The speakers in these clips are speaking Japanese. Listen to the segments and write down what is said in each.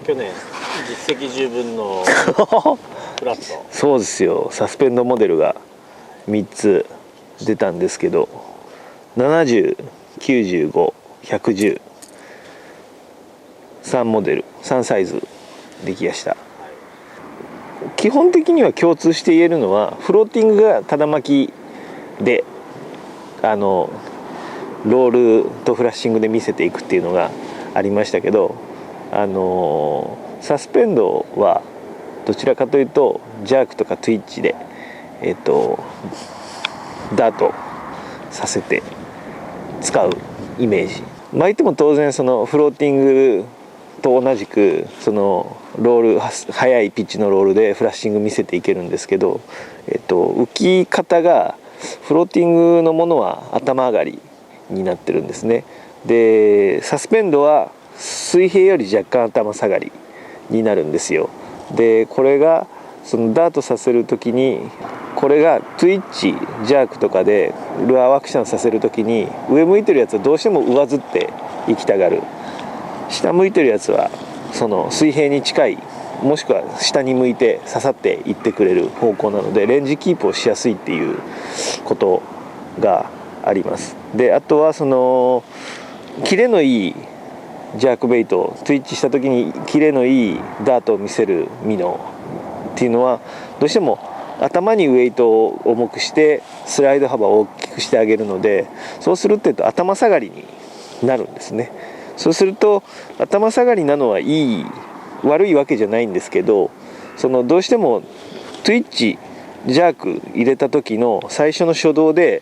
去年実績十分のフラットそうですよ。サスペンドモデルが3つ出たんですけど、70、95、110、3モデル3サイズできました。基本的には共通して言えるのは、フローティングがただ巻きでロールとフラッシングで見せていくっていうのがありましたけど、サスペンドはどちらかというとジャークとかトゥイッチでダートさせて使うイメージ。巻いても当然そのフローティングと同じくそのロール速いピッチのロールでフラッシング見せていけるんですけど、浮き方がフローティングのものは頭上がりになってるんですね。でサスペンドは水平より若干頭下がりになるんですよ。でこれがそのダートさせる時に、これがトゥイッチジャークとかでルアーワクションさせる時に、上向いてるやつはどうしても上ずって行きたがる、下向いてるやつはその水平に近い、もしくは下に向いて刺さっていってくれる方向なので、レンジキープをしやすいっていうことがあります。であとはそのキレのいいジャークベイト、トゥイッチした時にキレのいいダートを見せるミノっていうのは、どうしても頭にウエイトを重くしてスライド幅を大きくしてあげるので、そうすると頭下がりになるんですね。そうすると頭下がりなのはいい悪いわけじゃないんですけど、そのどうしてもトゥイッチジャーク入れた時の最初の初動で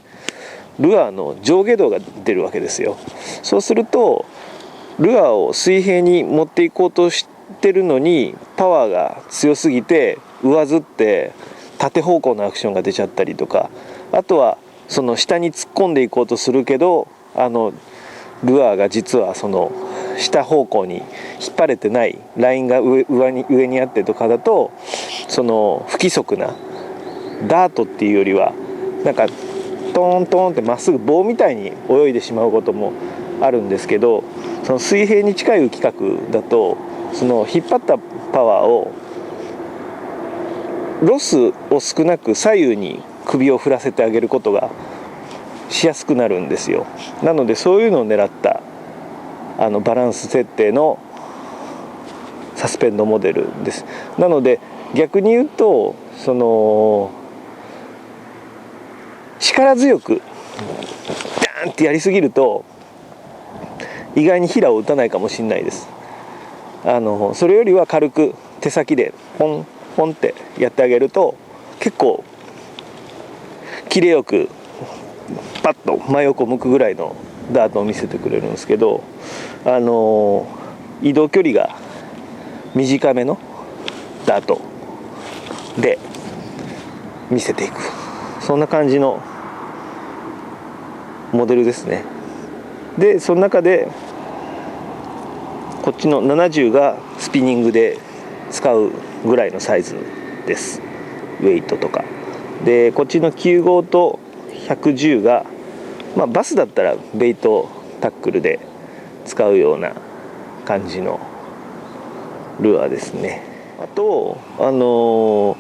ルアーの上下動が出るわけですよ。そうするとルアーを水平に持っていこうとしてるのに、パワーが強すぎて上ずって縦方向のアクションが出ちゃったりとか、あとはその下に突っ込んでいこうとするけどルアーが実はその下方向に引っ張れてないラインが上にあってとかだと、その不規則なダートっていうよりはなんかトーントーンってまっすぐ棒みたいに泳いでしまうこともあるんですけど、その水平に近い浮き角だとその引っ張ったパワーをロスを少なく左右に首を振らせてあげることがしやすくなるんですよ。なのでそういうのを狙ったバランス設定のサスペンドモデルです。なので逆に言うとその力強くダーンってやりすぎると意外にヒラを打たないかもしれないです。それよりは軽く手先でポンポンってやってあげると結構キレよくパッと真横向くぐらいのダートを見せてくれるんですけど、移動距離が短めのダートで見せていく、そんな感じのモデルですね。でその中でこっちの70がスピニングで使うぐらいのサイズです、ウェイトとかで。こっちの95と110が、バスだったらベイトタックルで使うような感じのルアーですね。あとこの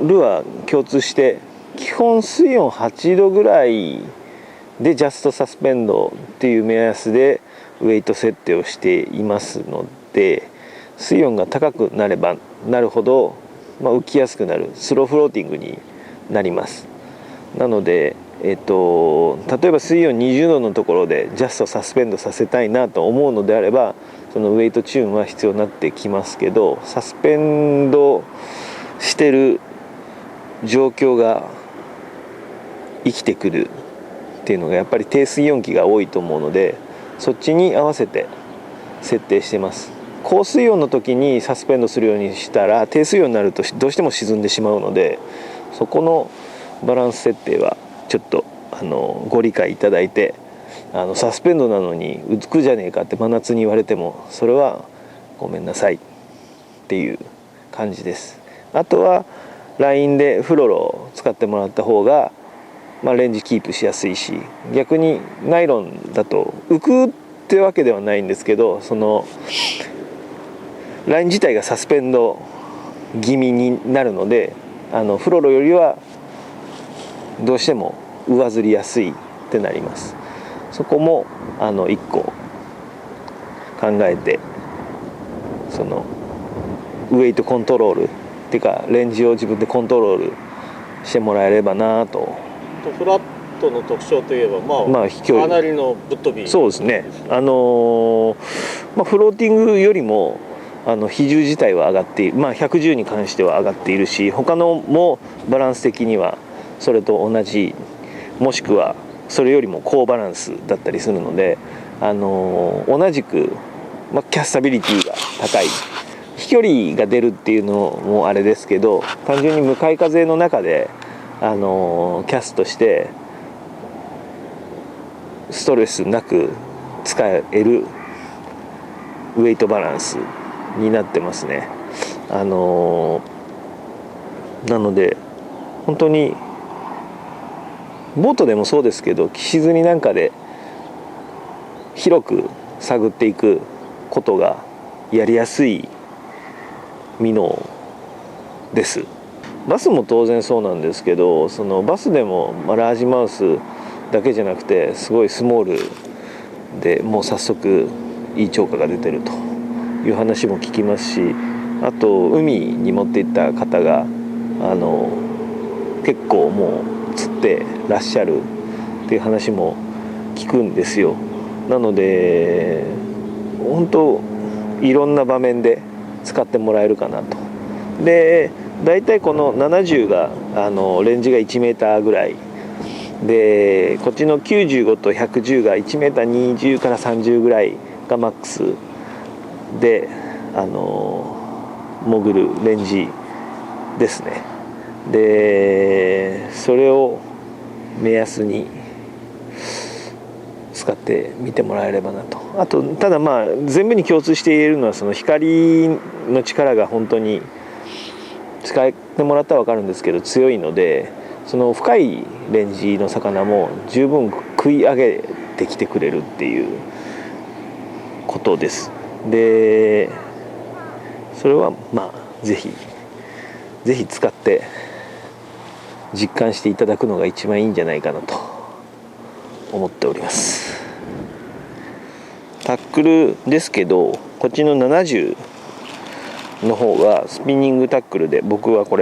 ルアー共通して基本水温8度ぐらいでジャストサスペンドっていう目安でウェイト設定をしていますので、水温が高くなればなるほど、浮きやすくなるスローフローティングになります。なので、例えば水温20度のところでジャストサスペンドさせたいなと思うのであれば、そのウェイトチューンは必要になってきますけど、サスペンドしてる状況が生きてくるっていうのがやっぱり低水温期が多いと思うので、そっちに合わせて設定してます。高水温の時にサスペンドするようにしたら低水温になるとどうしても沈んでしまうので、そこのバランス設定はちょっとご理解いただいて、サスペンドなのに浮くじゃねえかって真夏に言われてもそれはごめんなさいっていう感じです。あとはラインでフロロを使ってもらった方が、レンジキープしやすいし、逆にナイロンだと浮くってわけではないんですけど、そのライン自体がサスペンド気味になるのでフロロよりはどうしても上ずりやすいってなります。そこも1個考えてそのウエイトコントロールっていうかレンジを自分でコントロールしてもらえればなと。フラットの特徴といえば飛距離かなりのぶっ飛び。そうですね。フローティングよりも比重自体は上がっている、110に関しては上がっているし、他のもバランス的にはそれと同じもしくはそれよりも高バランスだったりするので、同じく、キャスタビリティが高い飛距離が出るっていうのもあれですけど、単純に向かい風の中で、キャストしてストレスなく使えるウェイトバランスになってますね。なので本当にボートでもそうですけど、岸積みなんかで広く探っていくことがやりやすいミノです。バスも当然そうなんですけど、そのバスでもラージマウスだけじゃなくてすごいスモールでもう早速いい超過が出てるという話も聞きますし、あと海に持っていった方が結構もう釣ってらっしゃるっていう話も聞くんですよ。なので本当いろんな場面で使ってもらえるかなと。でだいたいこの70がレンジが1メーターぐらいで、こっちの95と110が1メーター20から30ぐらいがマックスで潜るレンジですね。でそれを目安に使ってみてもらえればなと。あとただ全部に共通して言えるのは、その光の力が本当に使ってもらったら分かるんですけど強いので、その深いレンジの魚も十分食い上げてきてくれるっていうことです。でそれはぜひ使って実感していただくのが一番いいんじゃないかなと思っております。タックルですけど、こっちの70の方がスピニングタックルで、僕はこ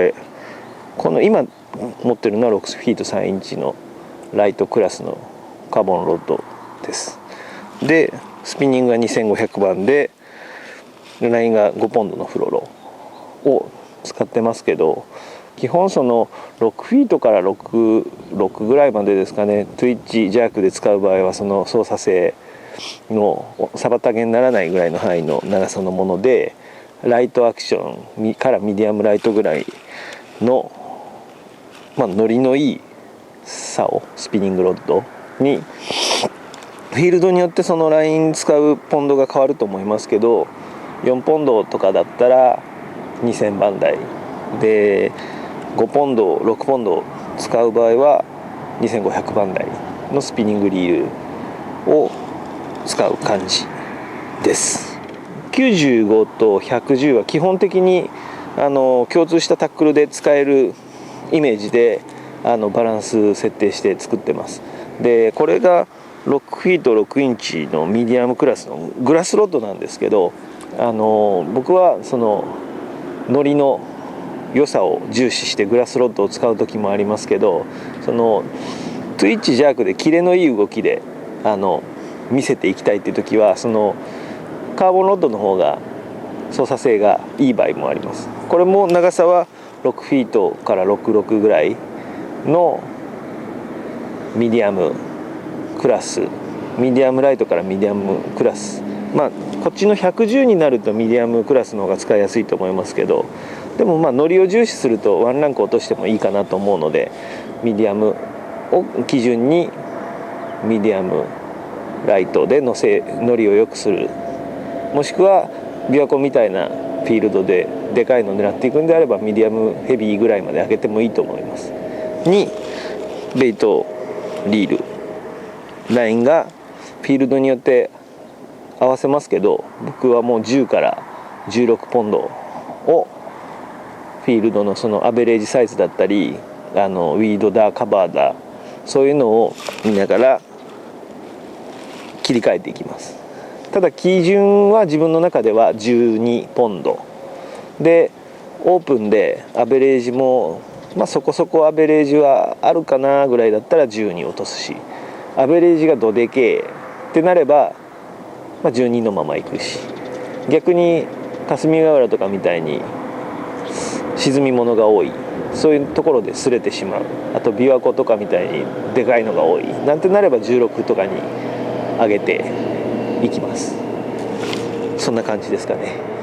の今持ってるのは6フィート3インチのライトクラスのカーボンロッドです。でスピニングが2500番でラインが5ポンドのフロロを使ってますけど、基本その6フィートから6ぐらいまでですかね、トゥイッチジャークで使う場合はその操作性の妨げにならないぐらいの範囲の長さのもので、ライトアクションからミディアムライトぐらいの、ノリのいい竿スピニングロッドにフィールドによってそのライン使うポンドが変わると思いますけど、4ポンドとかだったら2000番台で、5ポンド6ポンド使う場合は2500番台のスピニングリールを使う感じです。95と110は基本的に共通したタックルで使えるイメージでバランス設定して作ってます。でこれが6フィート6インチのミディアムクラスのグラスロッドなんですけど、僕はそのノリの良さを重視してグラスロッドを使う時もありますけど、そのトゥイッチジャークでキレのいい動きで見せていきたいっていう時は、そのカーボンロッドの方が操作性がいい場合もあります。これも長さは6フィートから66ぐらいのミディアムクラス、ミディアムライトからミディアムクラス、こっちの110になるとミディアムクラスの方が使いやすいと思いますけど、でもノリを重視するとワンランク落としてもいいかなと思うので、ミディアムを基準にミディアムライトでノリを良くする、もしくは琵琶湖みたいなフィールドででかいのを狙っていくんであればミディアムヘビーぐらいまで上げてもいいと思います。にベイトリールラインがフィールドによって合わせますけど、僕はもう10から16ポンドをフィールドのそのアベレージサイズだったりウィードだカバーだそういうのを見ながら切り替えていきます。ただ基準は自分の中では12ポンドで、オープンでアベレージもそこそこアベレージはあるかなぐらいだったら12落とすし、アベレージがどでけえってなれば、12のままいくし、逆に霞ヶ浦とかみたいに沈み物が多いそういうところで擦れてしまう、あと琵琶湖とかみたいにでかいのが多いなんてなれば16とかに上げていきます。そんな感じですかね。